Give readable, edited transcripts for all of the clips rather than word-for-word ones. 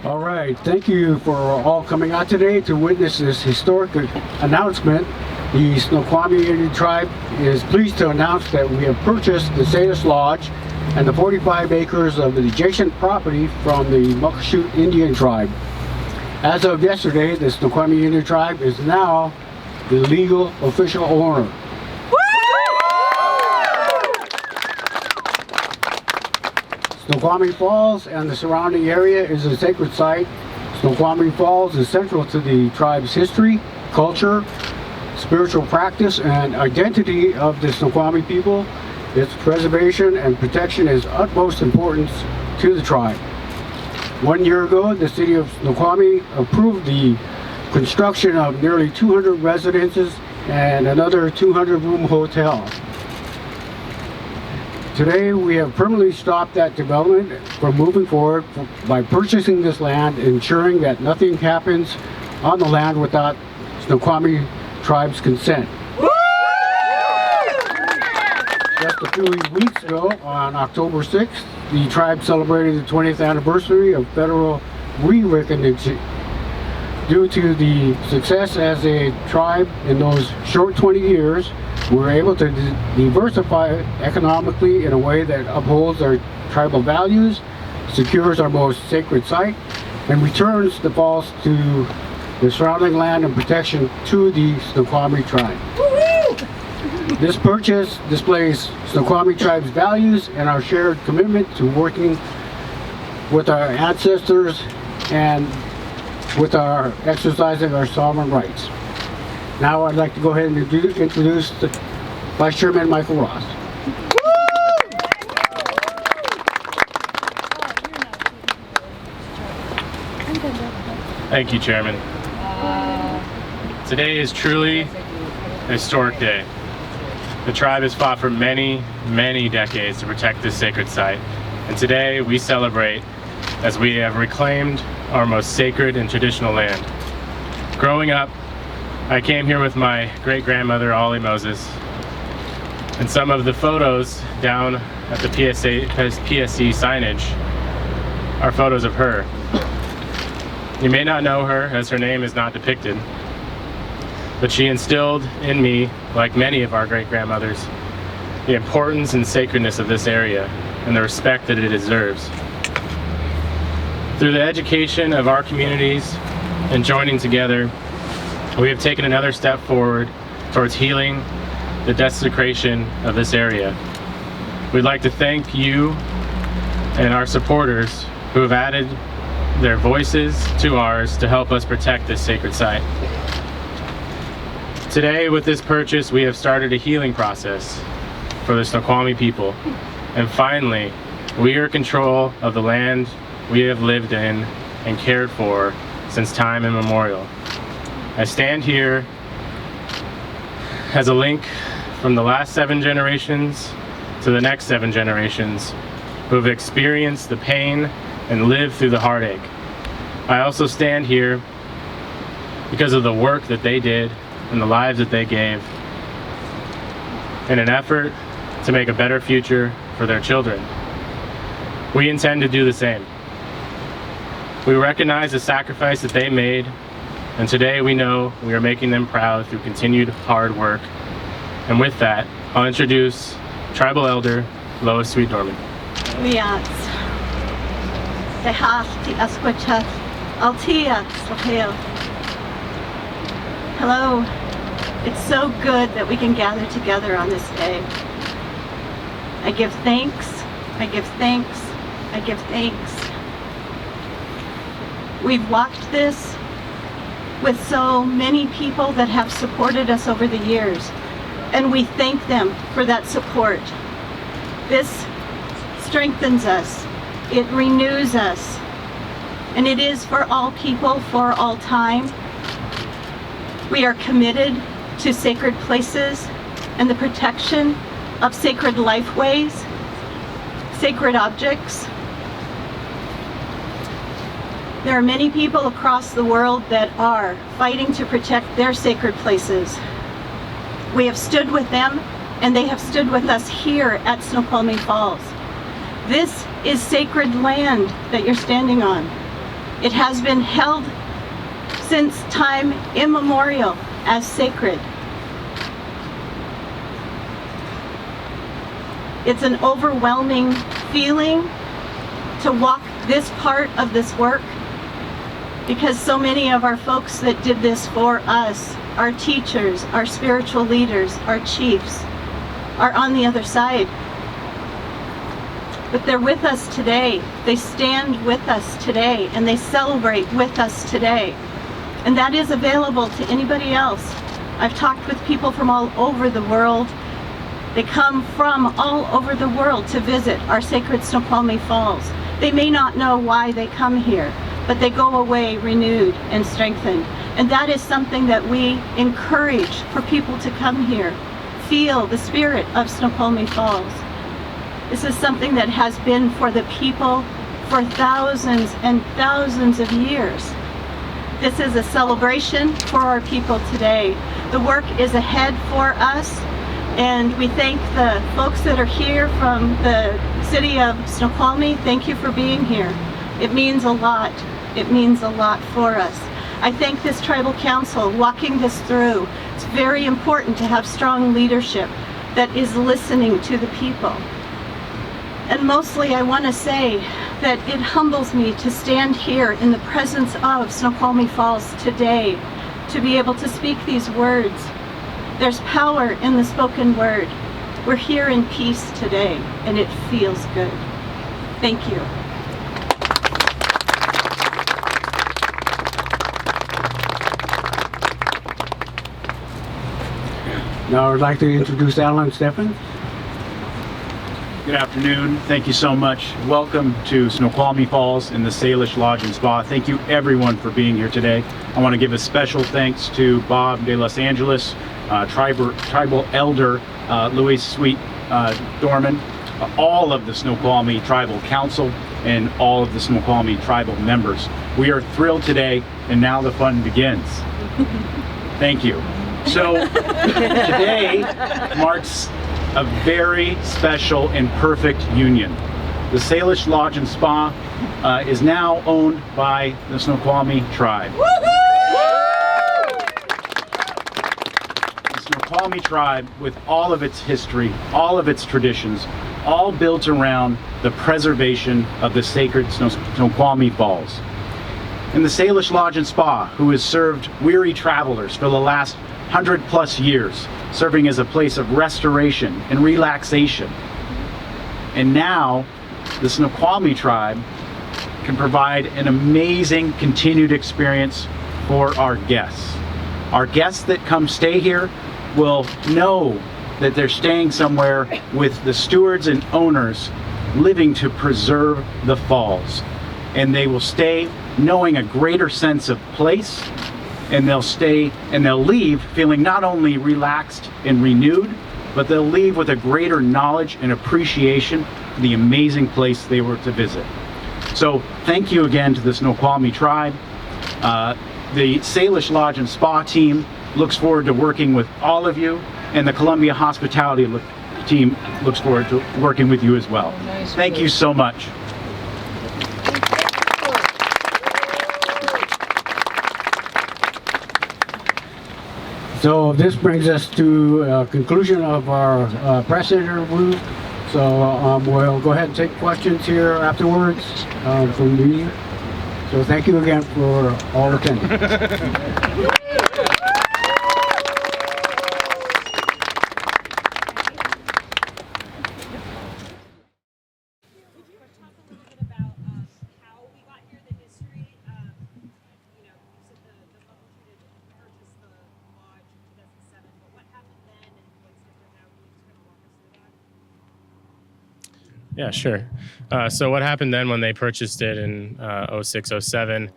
All right, thank you for all coming out today to witness this historic announcement. The Snoqualmie Indian Tribe is pleased to announce that we have purchased the Salish Lodge and the 45 acres of the adjacent property from the Muckleshoot Indian Tribe. As of yesterday, the Snoqualmie Indian Tribe is now the legal official owner. Snoqualmie Falls and the surrounding area is a sacred site. Snoqualmie Falls is central to the tribe's history, culture, spiritual practice, and identity of the Snoqualmie people. Its preservation and protection is utmost importance to the tribe. 1 year ago, the city of Snoqualmie approved the construction of nearly 200 residences and another 200-room hotel. Today, we have permanently stopped that development from moving forward by purchasing this land, ensuring that nothing happens on the land without Snoqualmie Tribe's consent. Just a few weeks ago, on October 6th, the tribe celebrated the 20th anniversary of federal re-recognition. Due to the success as a tribe in those short 20 years, we were able to diversify economically in a way that upholds our tribal values, secures our most sacred site, and returns the falls to the surrounding land and protection to the Snoqualmie Tribe. This purchase displays Snoqualmie Tribe's values and our shared commitment to working with our ancestors and with our exercising our sovereign rights. Now I'd like to go ahead and introduce the Vice Chairman Michael Ross. Thank you, Chairman. Today is truly a historic day. The tribe has fought for many, many decades to protect this sacred site, and today we celebrate as we have reclaimed our most sacred and traditional land. Growing up, I came here with my great-grandmother, Ollie Moses, and some of the photos down at the PSC signage are photos of her. You may not know her, as her name is not depicted, but she instilled in me, like many of our great-grandmothers, the importance and sacredness of this area and the respect that it deserves. Through the education of our communities and joining together, we have taken another step forward towards healing the desecration of this area. We'd like to thank you and our supporters who have added their voices to ours to help us protect this sacred site. Today, with this purchase, we have started a healing process for the Snoqualmie people. And finally, we are in control of the land we have lived in and cared for since time immemorial. I stand here as a link from the last 7 generations to the next 7 generations who have experienced the pain and lived through the heartache. I also stand here because of the work that they did and the lives that they gave in an effort to make a better future for their children. We intend to do the same. We recognize the sacrifice that they made, and today we know we are making them proud through continued hard work. And with that, I'll introduce Tribal Elder Lois Sweet Norman. Liats, Tehach ti Asquachat, Altia Slahel. Hello. It's so good that we can gather together on this day. I give thanks, I give thanks, I give thanks. We've walked this with so many people that have supported us over the years, and we thank them for that support. This strengthens us, it renews us, and it is for all people, for all time. We are committed to sacred places and the protection of sacred lifeways, sacred objects. There are many people across the world that are fighting to protect their sacred places. We have stood with them, and they have stood with us here at Snoqualmie Falls. This is sacred land that you're standing on. It has been held since time immemorial as sacred. It's an overwhelming feeling to walk this part of this work, because so many of our folks that did this for us, our teachers, our spiritual leaders, our chiefs, are on the other side. But they're with us today. They stand with us today, and they celebrate with us today. And that is available to anybody else. I've talked with people from all over the world. They come from all over the world to visit our sacred Snoqualmie Falls. They may not know why they come here, but they go away renewed and strengthened. And that is something that we encourage for people to come here. Feel the spirit of Snoqualmie Falls. This is something that has been for the people for thousands and thousands of years. This is a celebration for our people today. The work is ahead for us, and we thank the folks that are here from the city of Snoqualmie. Thank you for being here. It means a lot. It means a lot for us. I thank this tribal council walking this through. It's very important to have strong leadership that is listening to the people. And mostly I want to say that it humbles me to stand here in the presence of Snoqualmie Falls today, to be able to speak these words. There's power in the spoken word. We're here in peace today, and it feels good. Thank you. Now I'd like to introduce Alan Stephens. Good afternoon. Thank you so much. Welcome to Snoqualmie Falls in the Salish Lodge Spa. Thank you everyone for being here today. I want to give a special thanks to Bob de Los Angeles, tribal elder Louis Sweet Dorman, all of the Snoqualmie Tribal Council, and all of the Snoqualmie tribal members. We are thrilled today, and now the fun begins. Thank you. So today marks a very special and perfect union. The Salish Lodge and Spa is now owned by the Snoqualmie Tribe. The Snoqualmie Tribe, with all of its history, all of its traditions, all built around the preservation of the sacred Snoqualmie Falls. And the Salish Lodge and Spa, who has served weary travelers for the last 100+ years, serving as a place of restoration and relaxation. And now the Snoqualmie Tribe can provide an amazing continued experience for our guests. Our guests that come stay here will know that they're staying somewhere with the stewards and owners living to preserve the falls. And they will stay knowing a greater sense of place, and they'll stay and they'll leave feeling not only relaxed and renewed, but they'll leave with a greater knowledge and appreciation for the amazing place they were to visit. So thank you again to the Snoqualmie Tribe. The Salish Lodge and Spa team looks forward to working with all of you, and the Columbia Hospitality team looks forward to working with you as well. Thank you so much. So this brings us to conclusion of our press interview. So we'll go ahead and take questions here afterwards from the media. So thank you again for all attending. Yeah, sure. So what happened then when they purchased it in 06, 07,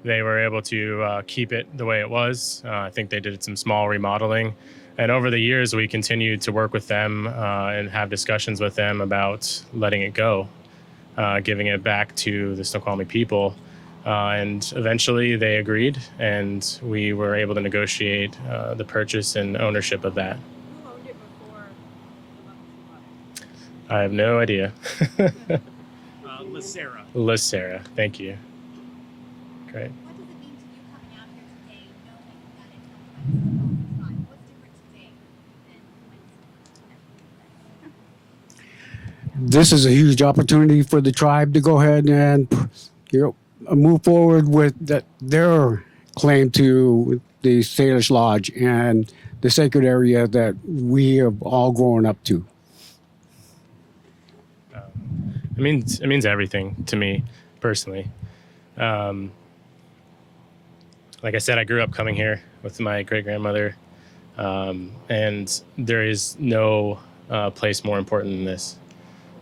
they were able to keep it the way it was. I think they did some small remodeling. And over the years, we continued to work with them and have discussions with them about letting it go, giving it back to the Snoqualmie people. And eventually they agreed, and we were able to negotiate the purchase and ownership of that. I have no idea. Lacera. Lacera, thank you. Great. What does it mean to you coming out here today, knowing that it's Snoqualmie Tribe? What's different today than when? This is a huge opportunity for the tribe to go ahead and move forward with their claim to the Salish Lodge and the sacred area that we have all grown up to. It means everything to me personally. Like I said, I grew up coming here with my great grandmother, and there is no place more important than this.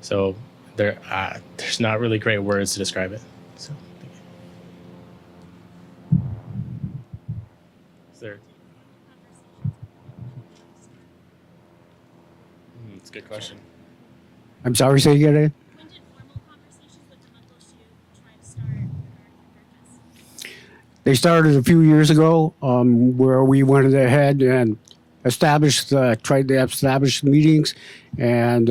So there's not really great words to describe it. So, thank you. Is there? It's a good question. I'm sorry, say again. When did formal conversations with the Muckleshoot tribe start regarding the purpose? They started a few years ago, where we went ahead and tried to establish meetings, and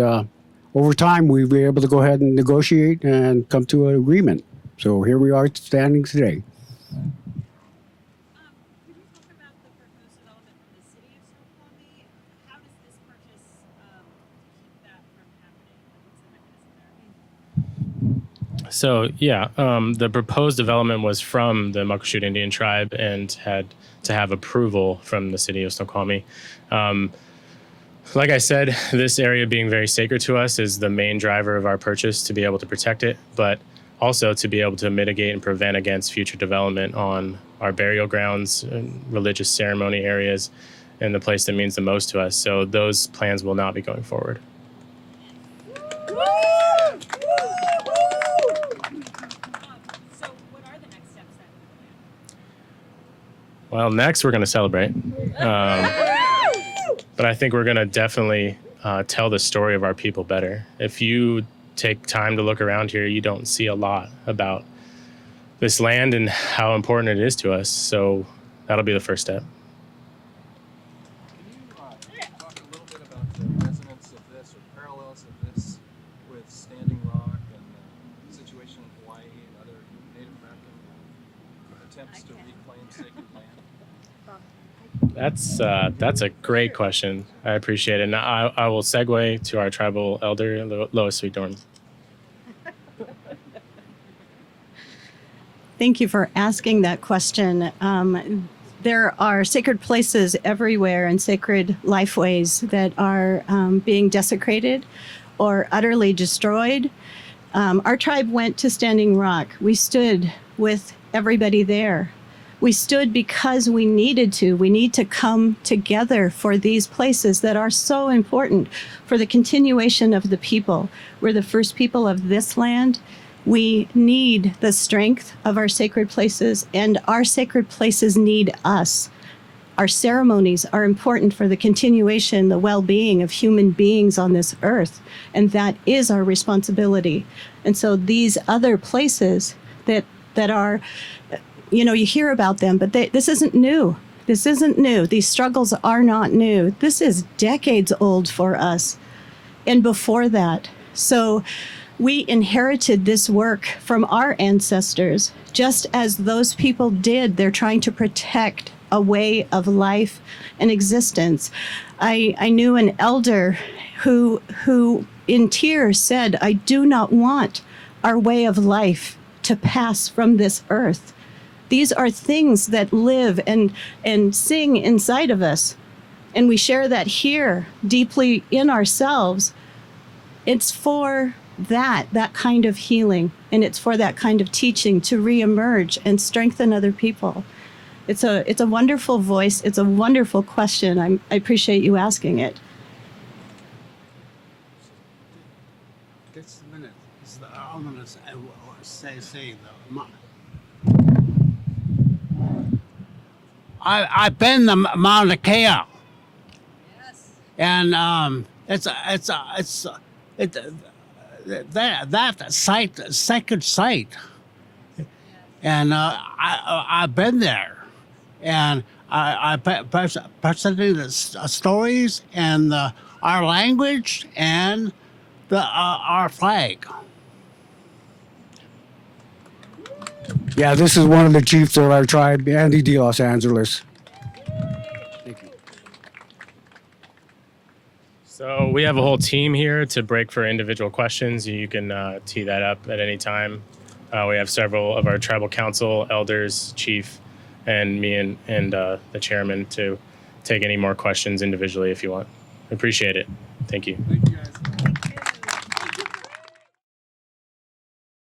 over time we've been able to go ahead and negotiate and come to an agreement. So here we are standing today. Could you talk about the proposed development from the city of Snoqualmie? How does this purchase keep that from happening? What's the mechanism there? So the proposed development was from the Muckleshoot Indian Tribe and had to have approval from the city of Snoqualmie. Like I said, this area being very sacred to us is the main driver of our purchase, to be able to protect it, but also to be able to mitigate and prevent against future development on our burial grounds, religious ceremony areas, and the place that means the most to us. So those plans will not be going forward. So what are the next steps then? Well, next we're going to celebrate. But I think we're going to definitely tell the story of our people better. If you take time to look around here, you don't see a lot about this land and how important it is to us. So that'll be the first step. Can you talk a little bit about the resonance of this or parallels of this with Standing Rock and the situation in Hawaii and other Native American attempts to reclaim sacred land? That's a great question. I appreciate it. And I will segue to our tribal elder, Lois Sweet Dorn. Thank you for asking that question. There are sacred places everywhere and sacred lifeways that are being desecrated or utterly destroyed. Our tribe went to Standing Rock. We stood with everybody there. We stood because we needed to. We need to come together for these places that are so important for the continuation of the people. We're the first people of this land. We need the strength of our sacred places, and our sacred places need us. Our ceremonies are important for the continuation, the well-being of human beings on this earth, and that is our responsibility. And so these other places that are, you hear about them, but this isn't new. This isn't new. These struggles are not new. This is decades old for us, and before that. So we inherited this work from our ancestors, just as those people did. They're trying to protect a way of life and existence. I knew an elder who in tears said, "I do not want our way of life to pass from this earth." These are things that live and sing inside of us, and we share that here deeply in ourselves. It's for that kind of healing, and it's for that kind of teaching to reemerge and strengthen other people. It's a wonderful voice. It's a wonderful question. I appreciate you asking it. Just a minute. I'm gonna say though. I've been to Mauna Kea. Yes. And that site, sacred site, and I've been there, and I presented the stories and our language and our flag. Yeah, this is one of the chiefs of our tribe, Andy de Los Angeles. Thank you. So we have a whole team here to break for individual questions. You can tee that up at any time. We have several of our tribal council elders, chief, and me and the chairman to take any more questions individually if you want. Appreciate it. Thank you.